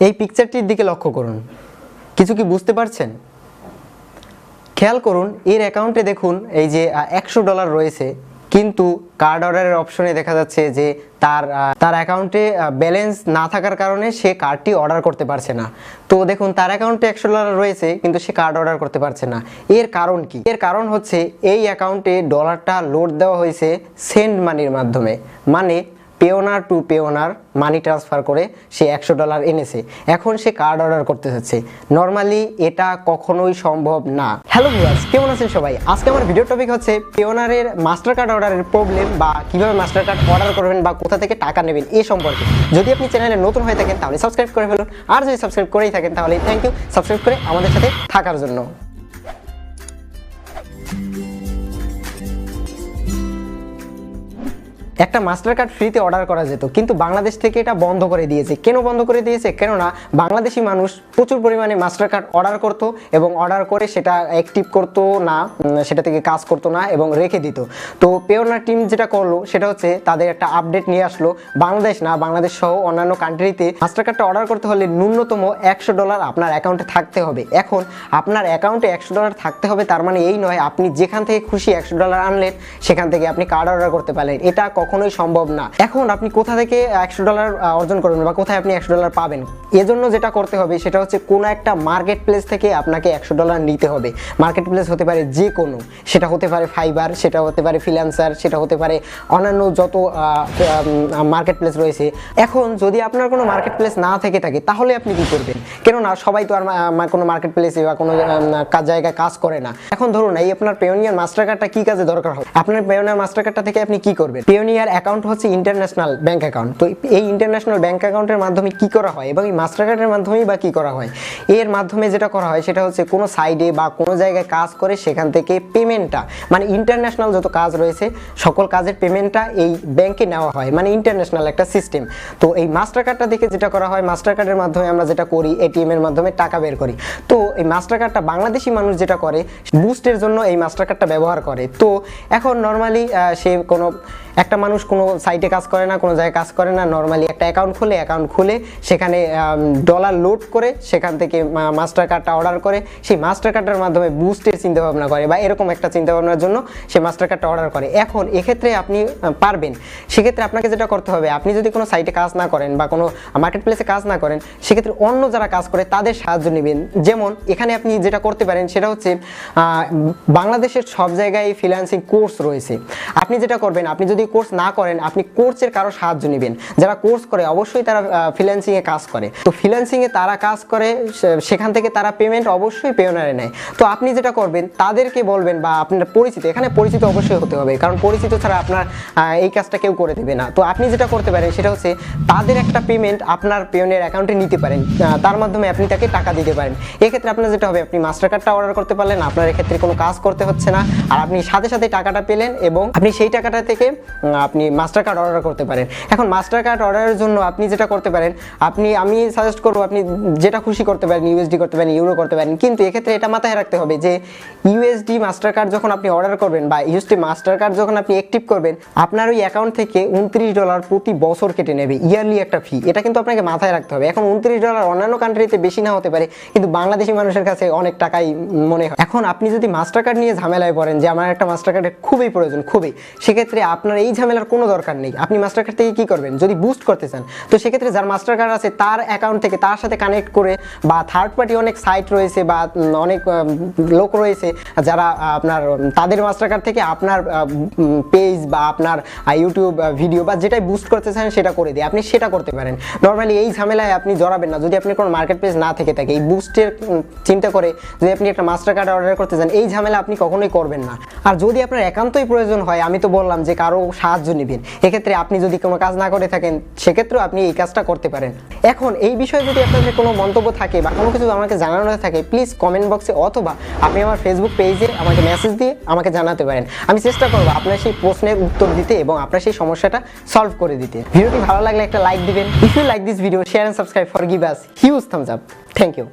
এই পিকচারটির দিকে লক্ষ্য করুন, কিছু কি বুঝতে পারছেন? খেয়াল করুন, এর অ্যাকাউন্টে দেখুন এই যে $100 রয়েছে, কিন্তু কার্ড অর্ডারের অপশনে দেখা যাচ্ছে যে তার অ্যাকাউন্টে ব্যালেন্স না থাকার কারণে সে কার্ডটি অর্ডার করতে পারছে না। তো দেখুন, তার অ্যাকাউন্টে $100 রয়েছে কিন্তু সে কার্ড অর্ডার করতে পারছে না। এর কারণ কি? এর কারণ হচ্ছে এই অ্যাকাউন্টে ডলারটা লোড দেওয়া হয়েছে সেন্ড মানির মাধ্যমে, মানে Payoneer to Payoneer money transfer করে সে $100 এনেছে, এখন সে কার্ড অর্ডার করতে যাচ্ছে। নর্মালি এটা কখনোই সম্ভব না। হ্যালো ভিউয়ার্স, কেমন আছেন সবাই? আজকে আমার ভিডিও টপিক হচ্ছে পেওনারের মাস্টার কার্ড অর্ডারের প্রবলেম, বা কিভাবে মাস্টার কার্ড অর্ডার করবেন বা কোথা থেকে টাকা নেবেন এই সম্পর্কে। যদি আপনি চ্যানেলে নতুন হয়ে থাকেন তাহলে সাবস্ক্রাইব করে ফেলুন, আর যদি সাবস্ক্রাইব করেই থাকেন তাহলে থ্যাংক ইউ সাবস্ক্রাইব করে আমাদের সাথে থাকার জন্য। একটা মাস্টার কার্ড ফ্রিতে অর্ডার করা যেত, কিন্তু বাংলাদেশ থেকে এটা বন্ধ করে দিয়েছে। কেন বন্ধ করে দিয়েছে? কেননা বাংলাদেশি মানুষ প্রচুর পরিমাণে মাস্টার কার্ড অর্ডার করতো এবং অর্ডার করে সেটা অ্যাক্টিভ করতো না, সেটা থেকে কাজ করতো না এবং রেখে দিত। তো পেওনার টিম যেটা করলো সেটা হচ্ছে তাদের একটা আপডেট নিয়ে আসলো। বাংলাদেশ না, বাংলাদেশ সহ অন্যান্য কান্ট্রিতে মাস্টার কার্ডটা অর্ডার করতে হলে ন্যূনতম $100 আপনার অ্যাকাউন্টে থাকতে হবে। এখন আপনার অ্যাকাউন্টে $100 থাকতে হবে, তার মানে এই নয় আপনি যেখান থেকে খুশি $100 আনলেন সেখান থেকে আপনি কার্ড অর্ডার করতে পারলেন। এটা কখনোই সম্ভব না। এখন আপনি কোথা থেকে $100 অর্জন করবেন বা কোথায় আপনি $100 পাবেন? এজন্য যেটা করতে হবে সেটা হচ্ছে কোনো একটা মার্কেট প্লেস থেকে আপনাকে $100 নিতে হবে। মার্কেট প্লেস হতে পারে যে কোনো, সেটা হতে পারে ফাইবার, সেটা হতে পারে ফ্রিল্যান্সার, সেটা হতে পারে অন্যান্য যত মার্কেট প্লেস রয়েছে। এখন যদি আপনার কোনো মার্কেট প্লেস না থেকে থাকে তাহলে আপনি কি করবেন? কেননা সবাই তো আর কোনো মার্কেট প্লেসে বা কোনো জায়গায় কাজ করে না। এখন ধরুন এই আপনার পেওনিয়ার মাস্টার কার্ডটা কি কাজে দরকার হয়? আপনার পেওনিয়ার মাস্টার কার্ডটা থেকে আপনি কি করবেন? পেওনিয়ার অ্যাকাউন্ট হচ্ছে ইন্টারন্যাশনাল ব্যাংক অ্যাকাউন্ট। তো এই ইন্টারন্যাশনাল ব্যাংক অ্যাকাউন্টের মাধ্যমে কি করা হয় এবং এই মাস্টার কার্ডের মাধ্যমেই বা কি করা হয়? এর মাধ্যমে যেটা করা হয় সেটা হচ্ছে কোনো সাইডে বা কোনো জায়গায় কাজ করে সেখান থেকে পেমেন্টটা, মানে ইন্টারন্যাশনাল যত কাজ রয়েছে সকল কাজের পেমেন্টটা এই ব্যাংকে নেওয়া হয়, মানে ইন্টারন্যাশনাল একটা সিস্টেম। তো এই মাস্টার কার্ডটা দেখে যেটা করা হয়, মাস্টার কার্ডের মাধ্যমে আমরা যেটা করি এটিএম এর মাধ্যমে টাকা বের করি। তো এই মাস্টার কার্ডটা বাংলাদেশি মানুষ যেটা করে বুস্টের জন্য এই মাস্টার কার্ডটা ব্যবহার করে। তো এখন নর্মালি সে কোনো একটা মানুষ কোনো সাইটে কাজ করে না, কোনো জায়গায় কাজ করে না, নর্মালি একটা অ্যাকাউন্ট খুলে সেখানে ডলার লোড করে সেখান থেকে মাস্টার কার্ডটা অর্ডার করে, সেই মাস্টার কার্ডের মাধ্যমে বুস্টের চিন্তাভাবনা করে বা এরকম একটা চিন্তাভাবনার জন্য সে মাস্টার কার্ডটা অর্ডার করে। এখন এক্ষেত্রে আপনি পারবেন, সেক্ষেত্রে আপনাকে যেটা করতে হবে, আপনি যদি কোনো সাইটে কাজ না করেন বা কোনো মার্কেট প্লেসে কাজ না করেন, সেক্ষেত্রে অন্য যারা কাজ করে তাদের সাহায্য নেবেন। যেমন এখানে আপনি যেটা করতে পারেন সেটা হচ্ছে বাংলাদেশের সব জায়গায় ফ্রিল্যান্সিং কোর্স রয়েছে। আপনি যেটা করবেন, আপনি যদি কোর্স না করেন আপনি কোর্সের কারো সাহায্য নেবেন। যারা কোর্স করে অবশ্যই তারা ফ্রিল্যান্সিংয়ে কাজ করে, তো ফ্রিল্যান্সিংয়ে তারা কাজ করে সেখান থেকে তারা পেমেন্ট অবশ্যই পেওনারে নেয়। তো আপনি যেটা করবেন তাদেরকে বলবেন, বা আপনার পরিচিত, এখানে পরিচিত অবশ্যই হতে হবে, কারণ পরিচিত ছাড়া আপনার এই কাজটা কেউ করে দেবে না। তো আপনি যেটা করতে পারেন সেটা হচ্ছে তাদের একটা পেমেন্ট আপনার পেওনিয়ার অ্যাকাউন্টে নিতে পারেন, তার মাধ্যমে আপনি তাকে টাকা দিতে পারেন। এক্ষেত্রে আপনার যেটা হবে, আপনি মাস্টার কার্ডটা অর্ডার করতে পারলেন, আপনার এক্ষেত্রে কোনো কাজ করতে হচ্ছে না, আর আপনি সাথে সাথে টাকাটা পেলেন এবং আপনি সেই টাকাটা থেকে আপনি মাস্টার কার্ড অর্ডার করতে পারেন। এখন মাস্টার কার্ড অর্ডারের জন্য আপনি যেটা করতে পারেন, আমি সাজেস্ট করবো আপনি যেটা খুশি করতে পারেন, ইউএসডি করতে পারেন, ইউরো করতে পারেন, কিন্তু এক্ষেত্রে এটা মাথায় রাখতে হবে যে ইউএসডি মাস্টার কার্ড যখন আপনি অর্ডার করবেন বা ইউএসডি মাস্টার কার্ড যখন আপনি অ্যাক্টিভ করবেন, আপনার ওই অ্যাকাউন্ট থেকে $29 প্রতি বছর কেটে নেবে, ইয়ারলি একটা ফি। এটা কিন্তু আপনাকে মাথায় রাখতে হবে। এখন $29 অন্যান্য কান্ট্রিতে বেশি না হতে পারে, কিন্তু বাংলাদেশি মানুষের কাছে অনেক টাকাই মনে হয়। এখন আপনি যদি মাস্টার কার্ড নিয়ে ঝামেলায় পড়েন যে আমার একটা মাস্টার কার্ডের খুবই প্রয়োজন, সেক্ষেত্রে আপনার এই ঝামেলার কোনো দরকার নেই। আপনি মাস্টার কার্ড থেকে কি করবেন, যদি বুস্ট করতে চান, তো সেক্ষেত্রে যার মাস্টার কার্ড আছে তার অ্যাকাউন্ট থেকে তার সাথে কানেক্ট করে, বা থার্ড পার্টি অনেক সাইট রয়েছে বা অনেক লোক রয়েছে যারা আপনার তাদের মাস্টার কার্ড থেকে আপনার পেজ বা আপনার ইউটিউব ভিডিও বা যেটাই বুস্ট করতে চান সেটা করে দিয়ে আপনি সেটা করতে পারেন। নর্মালি এই ঝামেলায় আপনি জড়াবেন না। যদি আপনি কোনো মার্কেট প্লেস না থেকে থাকে, এই বুস্টের চিন্তা করে যদি আপনি একটা মাস্টার কার্ড অর্ডার করতে চান, এই ঝামেলা আপনি কখনোই করবেন না। আর যদি আপনার একান্তই প্রয়োজন হয়, আমি তো বললাম যে কারো সাহায্য নেবেন, এক্ষেত্রে আপনি যদি কোনো কাজ না করে থাকেন সেক্ষেত্রেও আপনি এই কাজটা করতে পারেন। এখন এই বিষয়ে যদি আপনাদের কোনো মন্তব্য থাকে বা কোনো কিছু আমাকে জানানো থাকে, প্লিজ কমেন্ট বক্সে অথবা আপনি আমার ফেসবুক পেজে আমাকে মেসেজ দিয়ে আমাকে জানাতে পারেন। আমি চেষ্টা করবো আপনার সেই প্রশ্নের উত্তর দিতে এবং আপনার সেই সমস্যাটা সলভ করে দিতে। ভিডিওটি ভালো লাগলে একটা লাইক দিবেন। If you like this video, share and subscribe for give us huge thumbs up. Thank you.